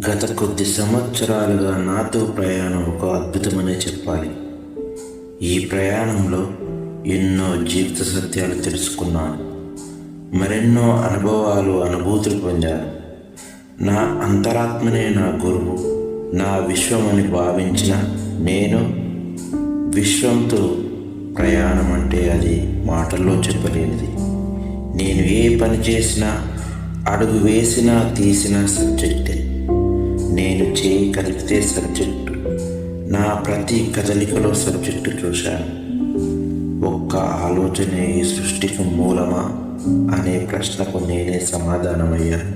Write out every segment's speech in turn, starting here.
గత కొద్ది సంవత్సరాలుగా నాతో ప్రయాణం ఒక అద్భుతమనే చెప్పాలి. ఈ ప్రయాణంలో ఎన్నో జీవిత సత్యాలు తెలుసుకున్నాను. మరెన్నో అనుభూతులు పొందాను. నా అంతరాత్మనే నా గురువు, నా విశ్వమని భావించిన నేను విశ్వంతో ప్రయాణం అంటే అది మాటల్లో చెప్పలేనిది. నేను ఏ పని చేసినా, అడుగు వేసినా తీసినా సబ్జెక్టే. నేను చేయి కలిపితే సబ్జెక్టు, నా ప్రతి కదలికలో సబ్జెక్టు చూశాను. ఒక్క ఆలోచనే ఈ సృష్టికి మూలమా అనే ప్రశ్నకు నేనే సమాధానమయ్యాను.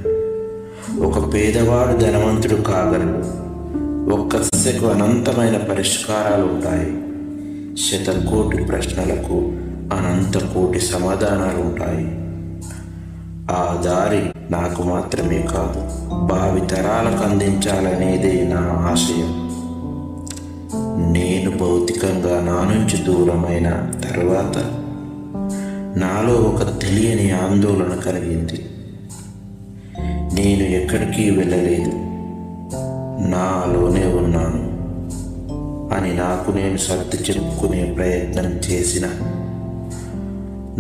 ఒక పేదవాడు ధనవంతుడు కాగలడు. ఒక్క సమస్యకు అనంతమైన పరిష్కారాలు ఉంటాయి. శతకోటి ప్రశ్నలకు అనంత కోటి సమాధానాలు ఉంటాయి. ఆ దారి నాకు మాత్రమే కాదు, భావి తరాలకు అందించాలనేదే నా ఆశయం. నేను భౌతికంగా నా నుంచి దూరమైన తర్వాత నాలో ఒక తెలియని ఆందోళన కలిగింది. నేను ఎక్కడికి వెళ్ళలేదు, నాలోనే ఉన్నాను అని నాకు నేను సర్ది చెప్పుకునే ప్రయత్నం చేసిన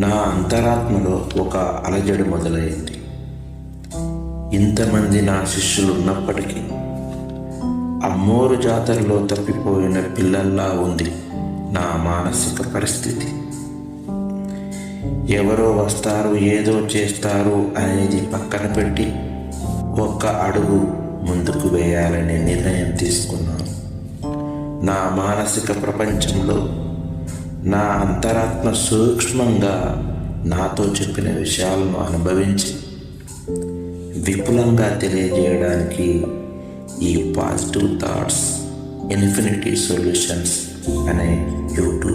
నా అంతరాత్మలో ఒక అలజడి మొదలైంది. ఇంతమంది నా శిష్యులు ఉన్నప్పటికీ అమ్మోరు జాతరలో తప్పిపోయిన పిల్లల్లా ఉంది నా మానసిక పరిస్థితి. ఎవరో వస్తారు, ఏదో చేస్తారు అనేది పక్కన పెట్టి ఒక్క అడుగు ముందుకు వేయాలనే నిర్ణయం తీసుకున్నాను. నా మానసిక ప్రపంచంలో నా అంతరాత్మ సూక్ష్మంగా నాతో చెప్పిన విషయాలను అనుభవించి విపులంగా తెలియజేయడానికి ఈ పాజిటివ్ థాట్స్ ఇన్ఫినిటీ సొల్యూషన్స్ అనే యూట్యూబ్